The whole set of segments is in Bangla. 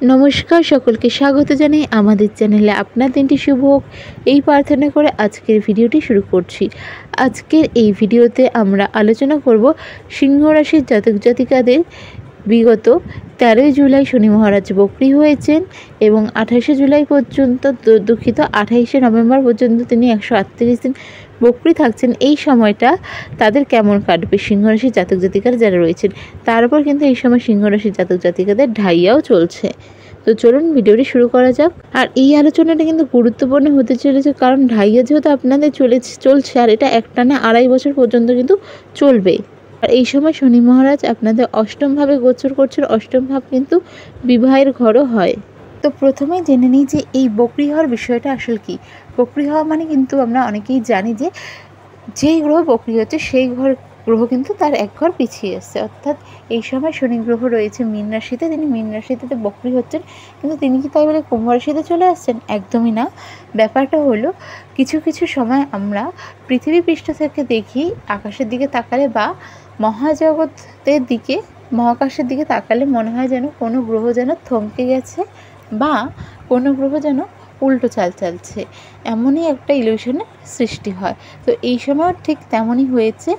নমস্কার, সকলকে স্বাগত জানাই আমাদের চ্যানেলে। আপনার দিনটি শুভ হোক এই প্রার্থনা করে আজকের ভিডিওটি শুরু করছি। আজকের এই ভিডিওতে আমরা আলোচনা করব সিংহ রাশির জাতক জাতিকাদের বিগত 13 জুলাই শনি মহারাজ বক্রী হয়েছেন এবং 28 জুলাই পর্যন্ত, 28 নভেম্বর পর্যন্ত তিনি 138 দিন বক্রী থাকছেন। এই সময়টা তাদের কেমন কাটবে সিংহ রাশির জাতক জাতিকারা যারা রয়েছেন, তার উপর কিন্তু এই সময় সিংহ রাশির জাতক জাতিকাদের ঢাইয়াও চলছে। তো চলুন ভিডিওটি শুরু করা যাক। আর এই আলোচনাটা কিন্তু গুরুত্বপূর্ণ হতে চলেছে, কারণ ঢাইয়া যেহেতু আপনাদের চলছে আর এটা একটানা 2.5 বছর পর্যন্ত কিন্তু চলবে। আর এই সময় শনি মহারাজ আপনাদের অষ্টমভাবে গোচর করছেন। অষ্টম ভাব কিন্তু বিবাহের ঘরও হয়। তো প্রথমেই জেনে নিই যে এই বক্রী হওয়ার বিষয়টা আসলে কি। বক্রী হওয়া মানে কিন্তু আমরা অনেকেই জানি যে যেই গ্রহ বক্রী হচ্ছে সেই গ্রহ কিন্তু তার এক ঘর পিছিয়ে আসছে। অর্থাৎ এই সময় শনি গ্রহ রয়েছে মীন রাশিতে, তিনি মীন রাশিতে বক্রী হচ্ছেন, কিন্তু তিনি কি তাই বলে কুম্ভ রাশিতে চলে আসছেন? একদমই না। ব্যাপারটা হলো কিছু কিছু সময় আমরা পৃথিবী পৃষ্ঠ থেকে দেখি, আকাশের দিকে তাকালে বা মহাজগতের দিকে, মহাকাশের দিকে তাকালে মনে হয় যেন কোনো গ্রহ যেন থমকে গেছে বা কোনো গ্রহ যেন উল্টো চাল চালছে, এমনই একটা ইলিউশনের সৃষ্টি হয়। তো এই সময় ঠিক তেমনই হয়েছে।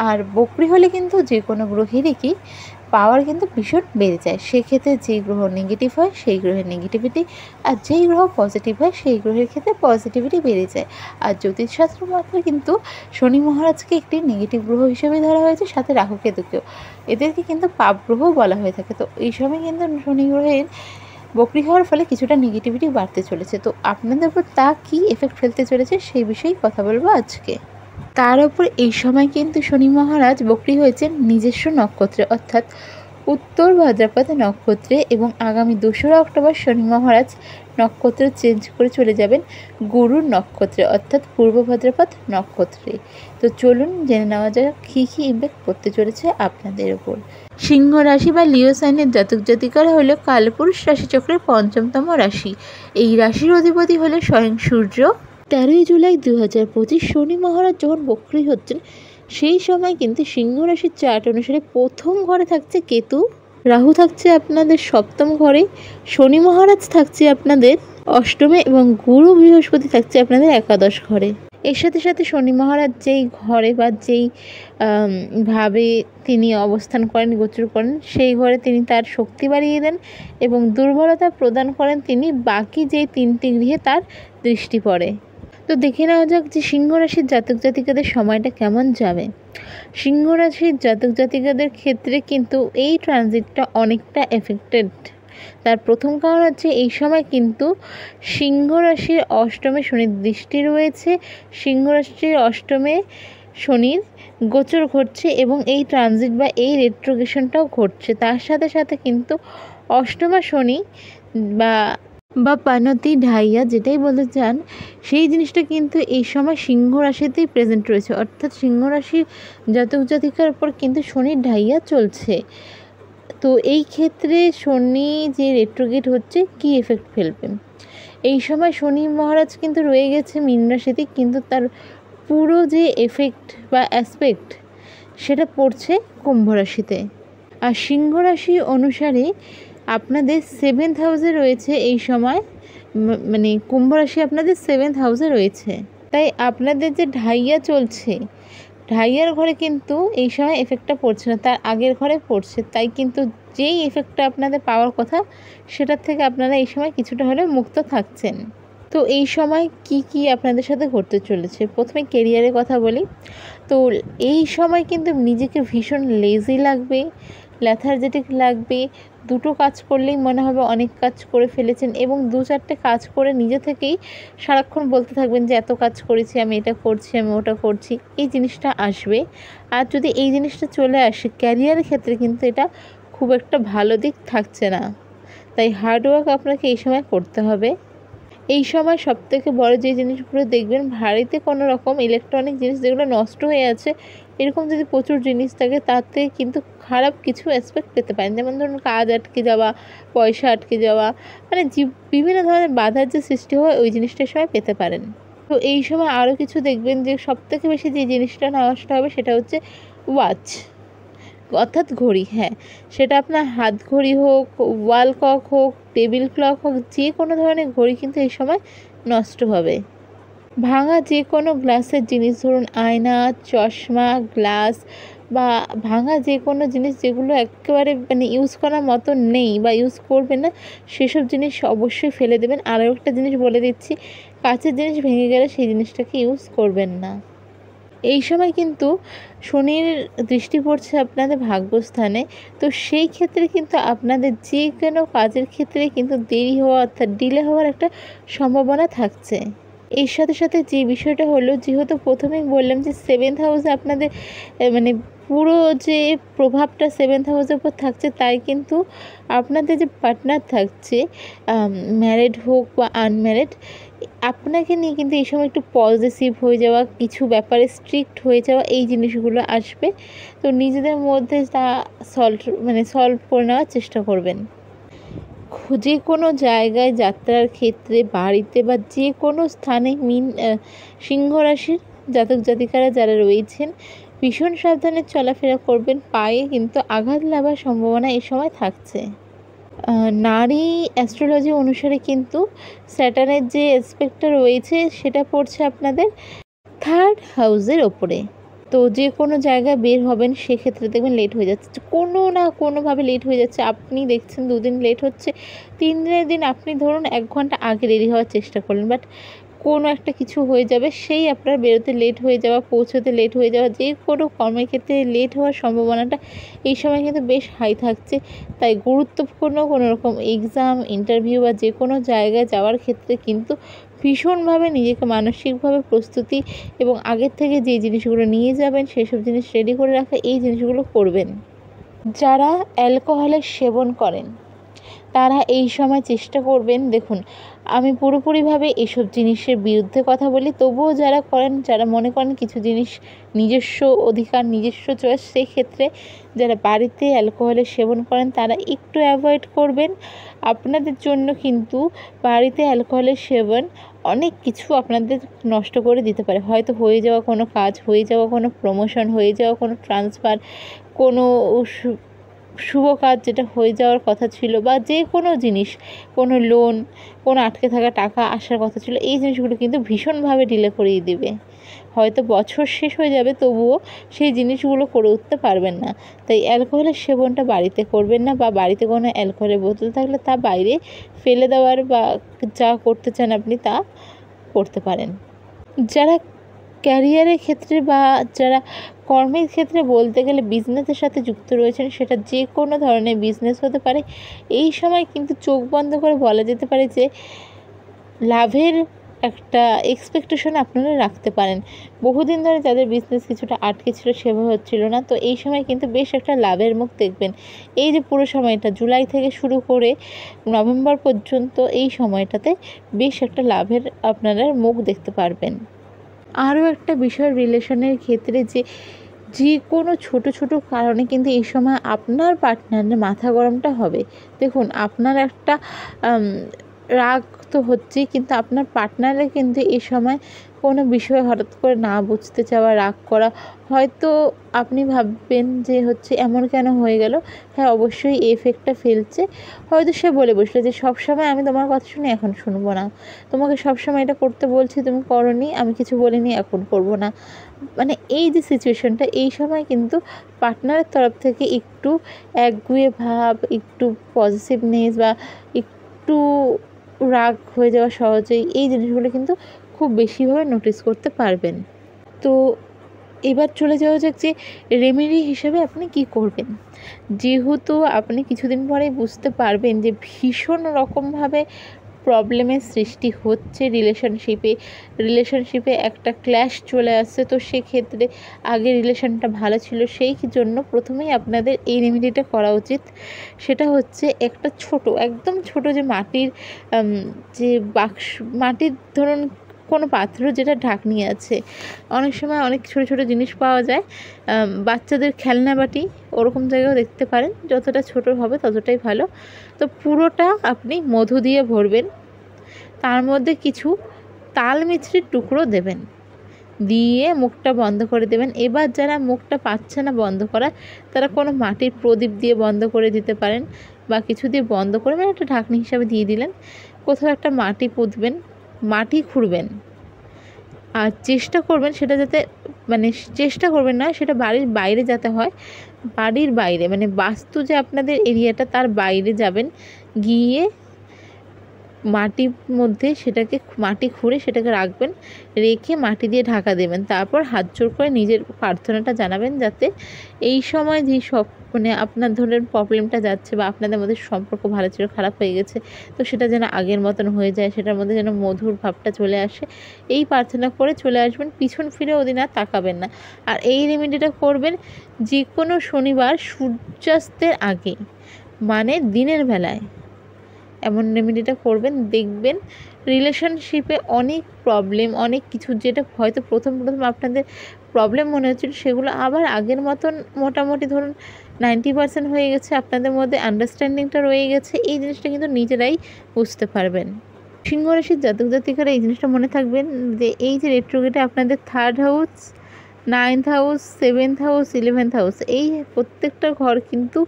আর বক্রী হলে কিন্তু যে কোনো গ্রহেরই কি পাওয়ার কিন্তু ভীষণ বেড়ে যায়। সেক্ষেত্রে যেই গ্রহ নেগেটিভ হয় সেই গ্রহের নেগেটিভিটি, আর যেই গ্রহ পজিটিভ হয় সেই গ্রহের ক্ষেত্রে পজিটিভিটি বেড়ে যায়। আর জ্যোতিষশাস্ত্র মতে কিন্তু শনি মহারাজকে একটি নেগেটিভ গ্রহ হিসেবে ধরা হয়েছে, সাথে রাহু কেতুকেও। এদেরকে কিন্তু পাপ গ্রহ বলা হয়ে থাকে। তো এই সময় কিন্তু শনি গ্রহের বক্রী হওয়ার ফলে কিছুটা নেগেটিভিটি বাড়তে চলেছে। তো আপনাদের উপর তা কী এফেক্ট ফেলতে চলেছে সেই বিষয়েই কথা বলবো আজকে। তার উপর এই সময় কিন্তু শনি মহারাজ বক্রী হয়েছেন নিজস্ব নক্ষত্রে, অর্থাৎ উত্তর ভাদ্রপদ নক্ষত্রে, এবং আগামী 2রা অক্টোবর শনি মহারাজ নক্ষত্র চেঞ্জ করে চলে যাবেন গুরুর নক্ষত্রে, অর্থাৎ পূর্ব ভাদ্রপদ নক্ষত্রে। তো চলুন জেনে নেওয়া যাক কী কী ইম্প্যাক্ট করতে চলেছে আপনাদের ওপর। সিংহ রাশি বা লিও সাইনের জাতক জাতিকারা হলো কালপুরুষ রাশিচক্রের 5মতম রাশি। এই রাশির অধিপতি হলো স্বয়ং সূর্য। 13 জুলাই 2025 শনি মহারাজ যখন বক্রী হচ্ছেন সেই সময় কিন্তু সিংহ রাশির চার্ট অনুসারে প্রথম ঘরে থাকছে কেতু, রাহু থাকছে আপনাদের 7ম ঘরে, শনি মহারাজ থাকছে আপনাদের 8মে এবং গুরু বৃহস্পতি থাকছে আপনাদের 11 ঘরে। এর সাথে সাথে শনি মহারাজ যেই ঘরে বা যেই ভাবে তিনি অবস্থান করেন, গোচর করেন, সেই ঘরে তিনি তার শক্তি বাড়িয়ে দেন এবং দুর্বলতা প্রদান করেন তিনি বাকি যেই 3টি গৃহে তার দৃষ্টি পড়ে। তো দেখে নেওয়া যাক যে সিংহ রাশির জাতক জাতিকাদের সময়টা কেমন যাবে। সিংহ রাশির জাতক জাতিকাদের ক্ষেত্রে কিন্তু এই ট্রানজিটটা অনেকটা এফেক্টেড। তার প্রথম কারণ হচ্ছে এই সময় কিন্তু সিংহ রাশির 8মে শনির দৃষ্টি রয়েছে, সিংহ রাশির 8মে শনির গোচর ঘটছে এবং এই ট্রানজিট বা এই রেট্রোগেশনটাও ঘটছে। তার সাথে সাথে কিন্তু 8মা শনি বা পানতি ঢাইয়া যেটাই বলতে চান, সেই জিনিসটা কিন্তু এই সময় সিংহ রাশিতেই প্রেজেন্ট রয়েছে। অর্থাৎ সিংহ রাশির জাতক জাতিকার উপর কিন্তু শনির ঢাইয়া চলছে। তো এই ক্ষেত্রে শনি যে রেট্রোগেট হচ্ছে কী এফেক্ট ফেলবে? এই সময় শনি মহারাজ কিন্তু রয়ে গেছে মীন রাশিতে, কিন্তু তার পুরো যে এফেক্ট বা অ্যাসপেক্ট সেটা পড়ছে কুম্ভ রাশিতে। আর সিংহ রাশি অনুসারে আপনাদের 7th হাউসে রয়েছে এই সময়, মানে কুম্ভ রাশি আপনাদের 7th হাউসে রয়েছে। তাই আপনাদের যে ঢাইয়া চলছে, ঢাইয়ার ঘরে কিন্তু এই সময় এফেক্টটা পড়ছে না, তার আগের ঘরে পড়ছে। তাই কিন্তু যেই এফেক্টটা আপনাদের পাওয়ার কথা সেটার থেকে আপনারা এই সময় কিছুটা হলেও মুক্ত থাকছেন। তো এই সময় কি কি আপনাদের সাথে ঘটতে চলেছে, প্রথমে কেরিয়ারের কথা বলি। তো এই সময় কিন্তু নিজেকে ভীষণ লেজি লাগবে, ল্যাথার্জেটিক লাগবে। দুটো কাজ করলেই মনে হবে অনেক কাজ করে ফেলেছেন এবং 2-4টে কাজ করে নিজে থেকেই সারাক্ষণ বলতে থাকবেন যে এত কাজ করেছি, আমি এটা করছি, আমি ওটা করছি। এই জিনিসটা আসবে। আর যদি এই জিনিসটা চলে আসে ক্যারিয়ারের ক্ষেত্রে, কিন্তু এটা খুব একটা ভালো দিক থাকছে না। তাই হার্ডওয়ার্ক আপনাকে এই সময় করতে হবে। এই সময় সবথেকে বড় যে জিনিসগুলো দেখবেন, বাড়িতে কোনো রকম ইলেকট্রনিক জিনিস যেগুলো নষ্ট হয়ে আছে, এরকম যদি প্রচুর জিনিস থাকে তাতে কিন্তু খারাপ কিছু অ্যাসপেক্ট পেতে পারেন। যেমন ধরুন কাজ আটকে যাওয়া, পয়সা আটকে যাওয়া, মানে বিভিন্ন ধরনের বাধার যে সৃষ্টি হয় ওই জিনিসটার সময় পেতে পারেন। তো এই সময় আরও কিছু দেখবেন যে সবথেকে বেশি যে জিনিসটা নষ্ট হবে সেটা হচ্ছে ওয়াচ। অর্থাৎ ঘড়ি, হ্যাঁ সেটা আপনার হাত ঘড়ি হোক, ওয়াল ক্লক হোক, টেবিল ক্লক হোক, যে কোনো ধরনের ঘড়ি কিন্তু এই সময় নষ্ট হবে। ভাঙা যে কোনো গ্লাসের জিনিস, ধরুন আয়না, চশমা, গ্লাস বা ভাঙা যে কোনো জিনিস যেগুলো একেবারে মানে ইউজ করার মতো নেই বা ইউজ করবেন না, সেসব জিনিস অবশ্যই ফেলে দেবেন। আরও একটা জিনিস বলে দিচ্ছি, কাঁচের জিনিস ভেঙে গেলে সেই জিনিসটাকে ইউজ করবেন না। এই সময় কিন্তু শনির দৃষ্টি পড়ছে আপনাদের ভাগ্যস্থানে, তো সেই ক্ষেত্রে কিন্তু আপনাদের যে কোনো কাজের ক্ষেত্রে কিন্তু দেরি হওয়া অর্থাৎ ডিলে হওয়ার একটা সম্ভাবনা থাকছে। এর সাথে সাথে যে বিষয়টা হলো, যেহেতু প্রথমেই বললাম যে 7th হাউসে আপনাদের মানে পুরো যে প্রভাবটা 7th হাউসের উপর থাকছে, তাই কিন্তু আপনাদের যে পার্টনার থাকছে, ম্যারিড হোক বা আনম্যারিড, আপনাকে নিয়ে কিন্তু এই সময় একটু পজিটিভ হয়ে যাওয়া, কিছু ব্যাপারে স্ট্রিক্ট হয়ে যাওয়া, এই জিনিসগুলো আসবে। তো নিজেদের মধ্যে তা সলভ করে নেওয়ার চেষ্টা করবেন। যে কোনো জায়গায় যাত্রার ক্ষেত্রে, বাড়িতে বা যে কোনো স্থানে সিংহ রাশির জাতক জাতিকারা যারা রয়েছেন, ভীষণ সাবধানে চলাফেরা করবেন। পায়ে কিন্তু আঘাত লাগার সম্ভাবনা এই সময় থাকছে। নারী অ্যাস্ট্রোলজি অনুসারে কিন্তু স্যাটার্নের যে অ্যাসপেক্টটা রয়েছে সেটা পড়ছে আপনাদের 3rd হাউসের ওপরে। তো যে কোনো জায়গায় বের হবেন সেক্ষেত্রে দেখবেন লেট হয়ে যাচ্ছে, কোনো না কোনোভাবে লেট হয়ে যাচ্ছে। আপনি দেখছেন 2 দিন লেট হচ্ছে, 3 দিনের দিন আপনি ধরুন 1 ঘন্টা আগে রেডি হওয়ার চেষ্টা করলেন, বাট কোনো একটা কিছু হয়ে যাবে, সেই আপনার বেরোতে লেট হয়ে যাওয়া, পৌঁছতে লেট হয়ে যাওয়া, যে কোনো কর্মের ক্ষেত্রে লেট হওয়ার সম্ভাবনাটা এই সময় কিন্তু বেশ হাই থাকছে। তাই গুরুত্বপূর্ণ কোনো রকম এক্সাম, ইন্টারভিউ বা যে কোনো জায়গায় যাওয়ার ক্ষেত্রে কিন্তু ভীষণভাবে নিজেকে মানসিকভাবে প্রস্তুতি এবং আগের থেকে যে জিনিসগুলো নিয়ে যাবেন সেসব জিনিস রেডি করে রাখা, এই জিনিসগুলো করবেন। যারা অ্যালকোহলের সেবন করেন তারা এই সময় চেষ্টা করবেন, দেখুন আমি পুরোপুরিভাবে এসব জিনিসের বিরুদ্ধে কথা বলি, তবুও যারা করেন, যারা মনে করেন কিছু জিনিস নিজস্ব অধিকার, নিজস্ব চয়েস, সেই ক্ষেত্রে যারা বাড়িতে অ্যালকোহলের সেবন করেন তারা একটু অ্যাভয়েড করবেন। আপনাদের জন্য কিন্তু বাড়িতে অ্যালকোহলের সেবন অনেক কিছু আপনাদের নষ্ট করে দিতে পারে। হয়তো হয়ে যাওয়া কোনো কাজ, হয়ে যাওয়া কোনো প্রমোশন, হয়ে যাওয়া কোনো ট্রান্সফার, কোনো শুভ কাজ যেটা হয়ে যাওয়ার কথা ছিল, বা যে কোনো জিনিস, কোনো লোন, কোনো আটকে থাকা টাকা আসার কথা ছিল, এই জিনিসগুলো কিন্তু ভীষণভাবে ডিলে করিয়ে দেবে। হয়তো বছর শেষ হয়ে যাবে তবুও সেই জিনিসগুলো করে উঠতে পারবেন না। তাই অ্যালকোহলের সেবনটা বাড়িতে করবেন না, বা বাড়িতে কোনো অ্যালকোহলের বোতল থাকলে তা বাইরে ফেলে দেওয়ার বা যা করতে চান আপনি তা করতে পারেন। যারা ক্যারিয়ারের ক্ষেত্রে বা যারা কর্মের ক্ষেত্রে বলতে গেলে বিজনেসের সাথে যুক্ত রয়েছেন, সেটা যে কোনো ধরনের বিজনেস হতে পারে, এই সময় কিন্তু চোখ বন্ধ করে বলা যেতে পারে যে লাভের একটা এক্সপেকটেশন আপনারা রাখতে পারেন। বহুদিন ধরে যাদের বিজনেস কিছুটা আটকে ছিল, সেভাবে হচ্ছিল না, তো এই সময় কিন্তু বেশ একটা লাভের মুখ দেখবেন। এই যে পুরো সময়টা জুলাই থেকে শুরু করে নভেম্বর পর্যন্ত, এই সময়টাতে বেশ একটা লাভের আপনারা মুখ দেখতে পারবেন। আরও একটা বিষয় রিলেশনের ক্ষেত্রে, যে কোনো ছোট ছোট কারণে কিন্তু এই সময় আপনার পার্টনারের মাথা গরমটা হবে। দেখুন আপনার একটা রাগ তো হচ্ছেই, কিন্তু আপনার পার্টনারের কিন্তু এই সময় কোনো বিষয় হঠাৎ করে না বুঝতে চাওয়া, রাগ করা, হয়তো আপনি ভাববেন যে হচ্ছে এমন কেন হয়ে গেল, হ্যাঁ অবশ্যই এই এফেক্টটা ফেলছে। হয়তো সে বলে বসলো যে সবসময় আমি তোমার কথা শুনে এখন শুনবো না, তোমাকে সবসময় এটা করতে বলছি তুমি করোনি, আমি কিছু বলিনি এখন করবো না। মানে এই যে সিচুয়েশনটা, এই সময় কিন্তু পার্টনারের তরফ থেকে একটু একগুঁয়ে ভাব, একটু পজিটিভনেস বা একটু রাগ হয়ে যাওয়া সহজেই, এই জিনিসগুলো কিন্তু খুব বেশিভাবে নোটিস করতে পারবেন। তো এবার চলে যাওয়া যাক যে রেমেডি হিসেবে আপনি কি করবেন। যেহেতু আপনি কিছুদিন পরেই বুঝতে পারবেন যে ভীষণ রকমভাবে প্রবলেমের সৃষ্টি হচ্ছে রিলেশনশিপে একটা ক্ল্যাশ চলে আসছে, তো সেক্ষেত্রে আগে রিলেশনটা ভালো ছিল, সেই জন্য প্রথমেই আপনাদের এই রেমেডিটা করা উচিত। সেটা হচ্ছে একটা একদম ছোট যে মাটির যে বাক্স, মাটির ধরুন কোনো পাত্র যেটা ঢাকনি আছে, অনেক সময় অনেক ছোট ছোট জিনিস পাওয়া যায়, বাচ্চাদের খেলনা বাটি, ওরকম জায়গাও দেখতে পারেন, যতটা ছোট হবে ততটাই ভালো। তো পুরোটা আপনি মধু দিয়ে ভরবেন, তার মধ্যে কিছু তাল মিছরির টুকরো দেবেন, দিয়ে মুখটা বন্ধ করে দেবেন। এবার যারা মুখটা পাচ্ছে না বন্ধ করা, তারা কোনো মাটির প্রদীপ দিয়ে বন্ধ করে দিতে পারেন বা কিছু দিয়ে বন্ধ করে মানে একটা ঢাকনি হিসাবে দিয়ে দিলেন। কোথাও একটা মাটি পুঁতবেন, মাটি খুঁড়বেন, আর চেষ্টা করবেন সেটা যাতে মানে চেষ্টা করবেন না, সেটা বাড়ির বাইরে যাতে হয়। বাড়ির বাইরে মানে বাস্তু যে আপনাদের এরিয়াটা তার বাইরে যাবেন, গিয়ে মাটির মধ্যে সেটাকে মাটি খুঁড়ে সেটাকে রাখবেন, রেখে মাটি দিয়ে ঢাকা দেবেন। তারপর হাত জোড় করে নিজের প্রার্থনাটা জানাবেন যাতে এই সময় যে সব মানে আপনার ধরেন প্রবলেমটা যাচ্ছে বা আপনাদের মধ্যে সম্পর্ক ভালো ছিল খারাপ হয়ে গেছে, তো সেটা যেন আগের মতন হয়ে যায়, সেটার মধ্যে যেন মধুর ভাবটা চলে আসে, এই প্রার্থনা করে চলে আসবেন। পিছন ফিরে ওদিন আর তাকাবেন না। আর এই রেমেডিটা করবেন যে কোনো শনিবার সূর্যাস্তের আগে, মানে দিনের বেলায় এমন রেমেডিটা করবেন। দেখবেন রিলেশনশিপে অনেক প্রবলেম, অনেক কিছু যেটা হয়তো প্রথম আপনাদের প্রবলেম মনে হচ্ছিল, সেগুলো আবার আগের মতন মোটামুটি ধরুন 90% হয়ে গেছে, আপনাদের মধ্যে আন্ডারস্ট্যান্ডিংটা রয়ে গেছে। এই জিনিসটা কিন্তু নিজেরাই বুঝতে পারবেন। সিংহ রাশির জাতক জাতিকারা এই জিনিসটা মনে থাকবেন যে এই যে রেট্রোগেটে আপনাদের 3rd house, 9th house, 7th house, 11th house, এই প্রত্যেকটা ঘর কিন্তু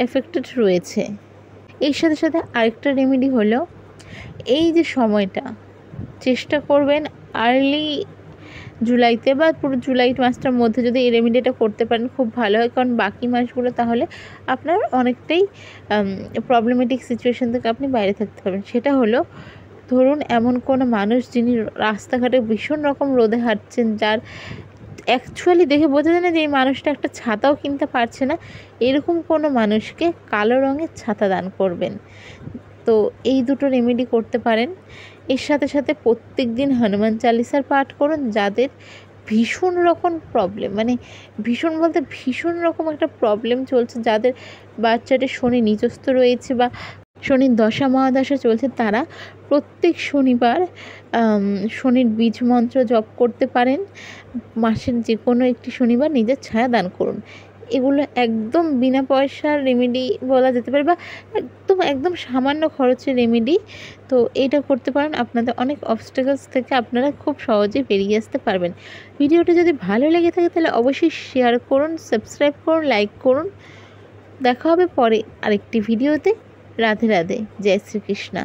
এফেক্টেড রয়েছে। এর সাথে সাথে আরেকটা রেমেডি হলো এই যে সময়টা চেষ্টা করবেন আর্লি জুলাইতে বা পুরো জুলাই মাসটার মধ্যে যদি এই রেমেডিটা করতে পারেন খুব ভালো হয়, কারণ বাকি মাসগুলো তাহলে আপনার অনেকটাই প্রবলেমেটিক সিচুয়েশান থেকে আপনি বাইরে থাকতে পারবেন। সেটা হলো ধরুন এমন কোনো মানুষ যিনি রাস্তাঘাটে ভীষণ রকম রোদে হাঁটছেন, যার অ্যাকচুয়ালি দেখে বোঝা যায় না যে এই মানুষটা একটা ছাতাও কিনতে পারছে না, এরকম কোনো মানুষকে কালো রঙের ছাতা দান করবেন। তো এই দুটো রেমেডি করতে পারেন। এর সাথে সাথে প্রত্যেক দিন হনুমান চালিসার পাঠ করুন। যাদের ভীষণ রকম প্রবলেম, মানে ভীষণ বলতে ভীষণ রকম একটা প্রবলেম চলছে, যাদের বাচ্চাটি শনি নিচস্থ রয়েছে বা শনির দশা মহাদশা চলছে, তারা প্রত্যেক শনিবার শনির বীজ মন্ত্র জপ করতে পারেন। মাসের যে কোনো একটি শনিবার নিজের ছায়া দান করুন। এগুলো একদম বিনা পয়সার রেমেডি বলা যেতে পারে বা একদম সামান্য খরচের রেমেডি। তো এইটা করতে পারেন, আপনাদের অনেক অবস্টাকলস থেকে আপনারা খুব সহজেই বেরিয়ে আসতে পারবেন। ভিডিওটি যদি ভালো লেগে থাকে তাহলে অবশ্যই শেয়ার করুন, সাবস্ক্রাইব করুন, লাইক করুন। দেখা হবে পরে আরেকটি ভিডিওতে। রাধে রাধে, জয় শ্রীকৃষ্ণ।